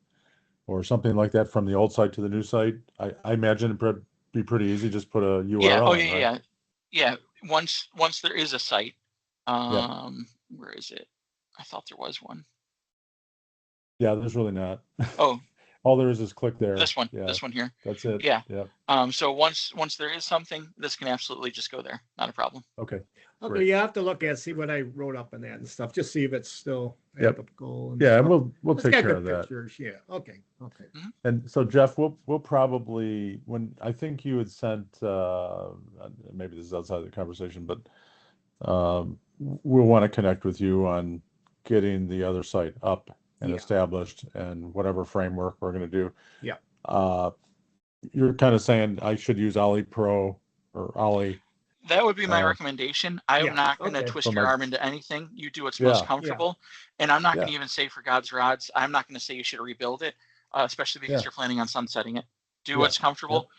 or something like that, from the old site to the new site? I imagine it'd be pretty easy. Just put a URL. Yeah. Once there is a site, where is it? I thought there was one. Yeah, there's really not. Oh, all there is click there. This one here. That's it. Yeah. So once there is something, this can absolutely just go there. Not a problem. Okay. Okay. You have to see what I wrote up in that and stuff. Just see if it's still applicable. And and we'll take care of that. Pictures. Yeah. Okay. And so Jeff, we'll probably, when I think you had sent, maybe this is outside the conversation, but we'll want to connect with you on getting the other site up and established, and whatever framework we're going to do. Yeah. You're kind of saying I should use Ollie Pro or Ollie. That would be my recommendation. I am not going to twist your arm into anything. You do what's most comfortable. And I'm not going to even say, for God's rods, I'm not going to say you should rebuild it, especially because you're planning on sunsetting it. Do what's comfortable.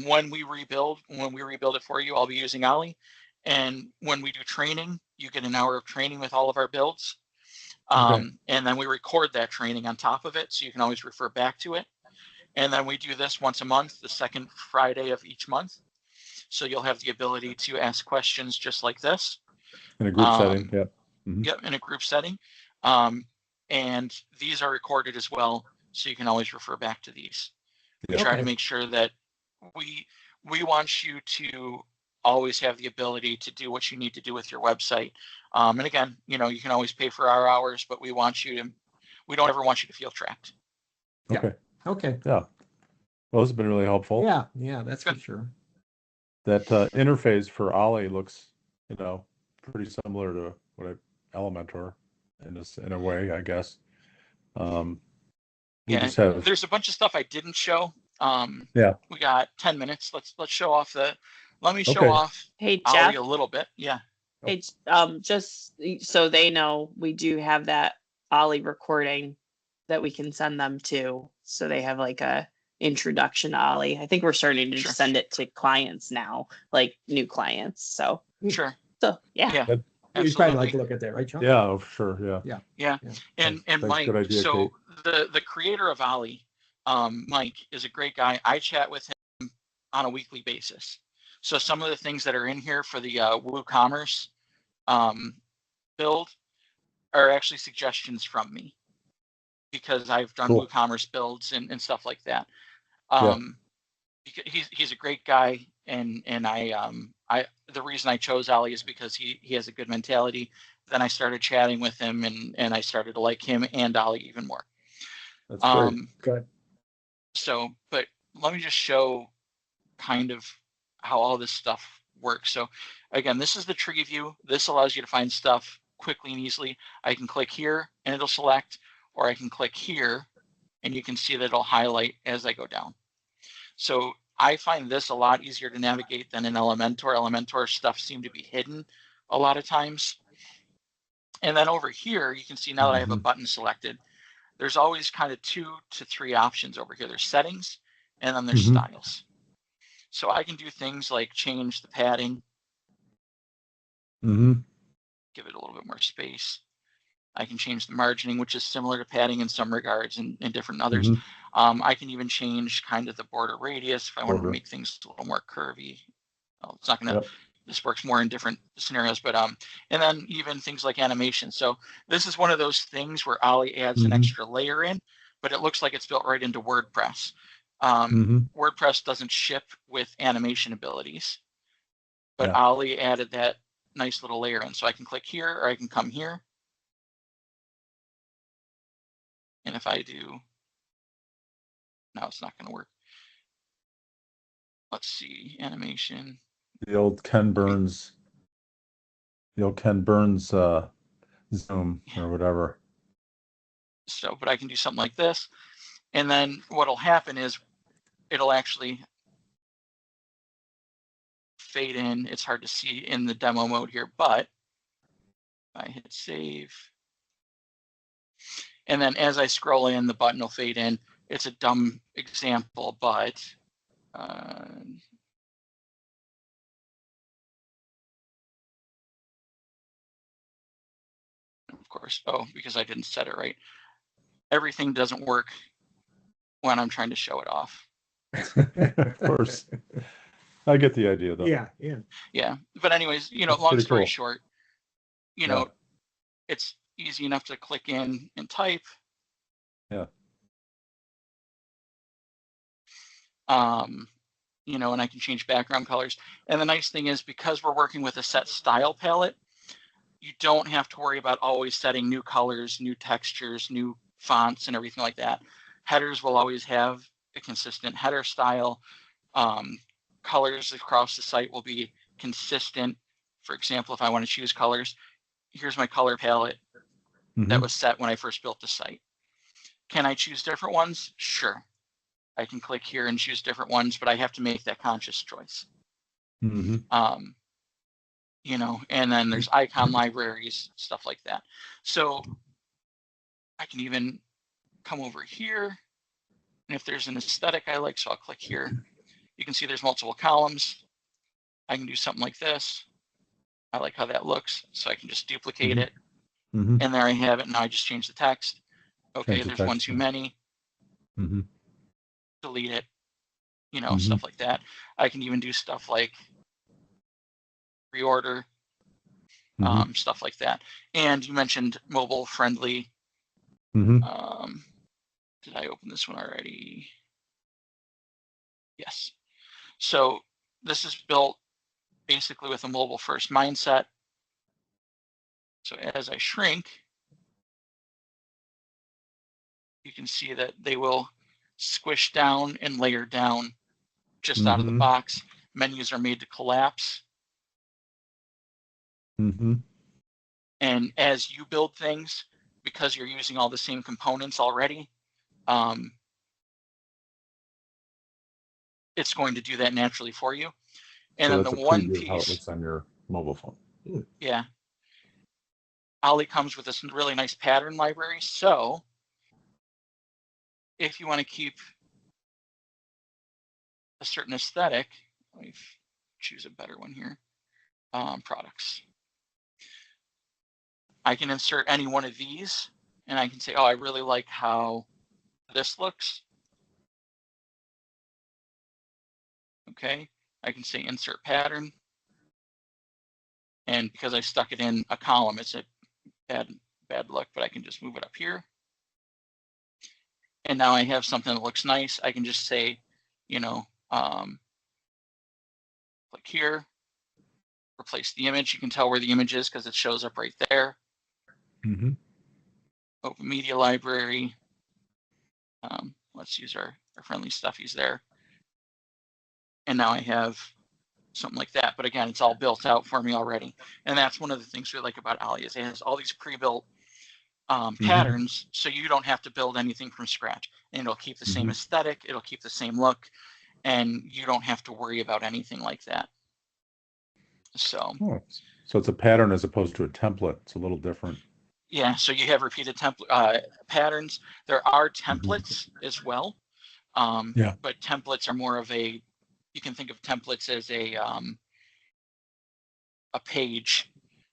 When we rebuild it for you, I'll be using Ollie. And when we do training, you get an hour of training with all of our builds. And then we record that training on top of it, so you can always refer back to it. And then we do this once a month, the second Friday of each month. So you'll have the ability to ask questions just like this. In a group setting, Yep, in a group setting. And these are recorded as well, so you can always refer back to these. We try to make sure that we want you to always have the ability to do what you need to do with your website. And again, you can always pay for our hours, but we don't ever want you to feel trapped. Okay. Yeah. Well, this has been really helpful. Yeah, that's for sure. That interface for Ollie looks, pretty similar to Elementor in a way, I guess. There's a bunch of stuff I didn't show. We got 10 minutes. Let's show off let me show off Hey, Ollie Jeff. a little bit. Yeah. Hey, just so they know, we do have that Ollie recording that we can send them to, so they have like a introduction to Ollie. I think we're starting to send it to clients now, like new clients. So sure. So yeah. You'd probably like to look at that, right, Sean? Yeah, for sure. Yeah. And Thanks, Mike, good idea, so Kate. the creator of Ollie, Mike, is a great guy. I chat with him on a weekly basis. So some of the things that are in here for the WooCommerce build are actually suggestions from me, because I've done WooCommerce builds and stuff like that. He's a great guy, and I the reason I chose Ollie is because he has a good mentality. Then I started chatting with him, and I started to like him and Ollie even more. That's great. Good. So, but let me just show kind of how all this stuff works. So again, this is the tree view. This allows you to find stuff quickly and easily. I can click here and it'll select, or I can click here and you can see that it'll highlight as I go down. So I find this a lot easier to navigate than in Elementor. Elementor stuff seemed to be hidden a lot of times. And then over here, you can see now that I have a button selected, there's always kind of 2 to 3 options over here. There's settings, and then there's styles. So I can do things like change the padding, give it a little bit more space. I can change the margining, which is similar to padding in some regards and different others. I can even change kind of the border radius if I want to make things a little more curvy. Well, it's not going to, this works more in different scenarios, but and then even things like animation. So this is one of those things where Ollie adds an extra layer in, but it looks like it's built right into WordPress. WordPress doesn't ship with animation abilities, but Ollie added that nice little layer in. So I can click here, or I can come here. And if I do, no, it's not going to work. Let's see, animation. The old Ken Burns Zoom or whatever. So, but I can do something like this. And then what'll happen is it'll actually fade in. It's hard to see in the demo mode here, but I hit save. And then as I scroll in, the button will fade in. It's a dumb example, but of course, because I didn't set it right. Everything doesn't work when I'm trying to show it off. Of course. I get the idea though. Yeah. But anyways, long story short, it's easy enough to click in and type. And I can change background colors. And the nice thing is, because we're working with a set style palette, you don't have to worry about always setting new colors, new textures, new fonts, and everything like that. Headers will always have a consistent header style. Colors across the site will be consistent. For example, if I want to choose colors, here's my color palette. that was set when I first built the site. Can I choose different ones? Sure. I can click here and choose different ones, but I have to make that conscious choice. You know, and then there's icon libraries, stuff like that. So I can even come over here, and if there's an aesthetic I like, so I'll click here. You can see there's multiple columns. I can do something like this. I like how that looks, so I can just duplicate it. And there I have it. Now I just change the text. Okay, there's one too many. Delete it. You know, stuff like that. I can even do stuff like reorder, stuff like that. And you mentioned mobile friendly. Did I open this one already? Yes. So this is built basically with a mobile first mindset. So as I shrink, you can see that they will squish down and layer down just out of the box. Menus are made to collapse. And as you build things, because you're using all the same components already, it's going to do that naturally for you. And so then that's the a one preview of how it piece, looks on your mobile phone. yeah, Ollie comes with this really nice pattern library. So if you want to keep a certain aesthetic, let me choose a better one here. Products. I can insert any one of these, and I can say, oh, I really like how this looks. Okay, I can say insert pattern. And because I stuck it in a column, it's a bad look, but I can just move it up here. And now I have something that looks nice. I can just say, you know, click here, replace the image. You can tell where the image is because it shows up right there. Open media library. Let's use our friendly stuffies there. And now I have something like that. But again, it's all built out for me already. And that's one of the things we like about Ollie is it has all these pre-built patterns, so you don't have to build anything from scratch. And it'll keep the same aesthetic. It'll keep the same look. And you don't have to worry about anything like that. So, so it's a pattern as opposed to a template. It's a little different. Yeah, so you have repeated template patterns. There are templates as well. But templates are more of a, you can think of templates as a page,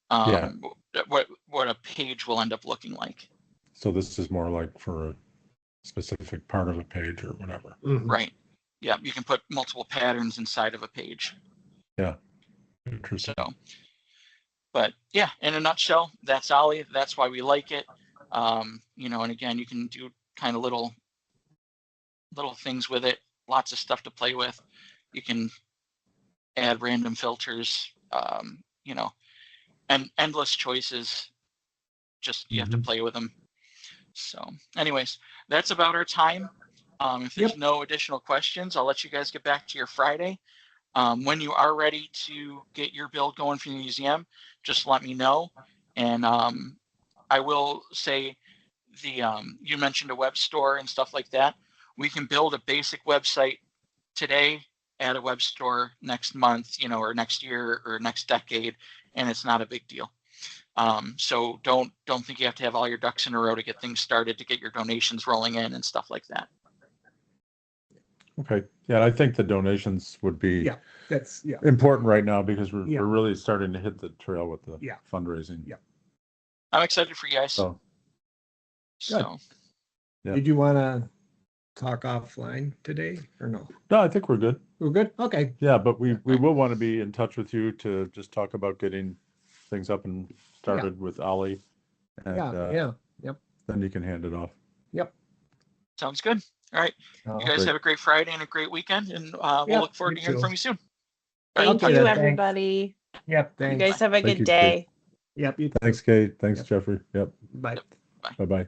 what a page will end up looking like. So this is more like for a specific part of a page or whatever. Right. Yeah, you can put multiple patterns inside of a page. Yeah. Interesting. So, but yeah, in a nutshell, that's Ollie. That's why we like it. You know, and again, you can do kind of little things with it. Lots of stuff to play with. You can add random filters. You know, and endless choices. Just you have to play with them. So, anyways, that's about our time. If there's no additional questions, I'll let you guys get back to your Friday. When you are ready to get your build going for the museum, just let me know. And I will say you mentioned a web store and stuff like that. We can build a basic website today, add a web store next month, you know, or next year or next decade, and it's not a big deal. So don't think you have to have all your ducks in a row to get things started, to get your donations rolling in and stuff like that. Okay. Yeah, I think the donations would be that's important right now because we're really starting to hit the trail with the fundraising. Yeah. I'm excited for you guys. So Did you want to talk offline today or no? No, I think we're good. We're good? Okay. Yeah, but we will want to be in touch with you to just talk about getting things up and started with Ollie. And, then you can hand it off. Yep. Sounds good. All right. You guys have a great Friday and a great weekend, and we'll look forward to hearing from you soon. Thank you, everybody. Yep. You Thanks. guys have a good day. Yep. Thanks, Kate. Thanks, Jeffrey. Yep. Bye. Bye-bye.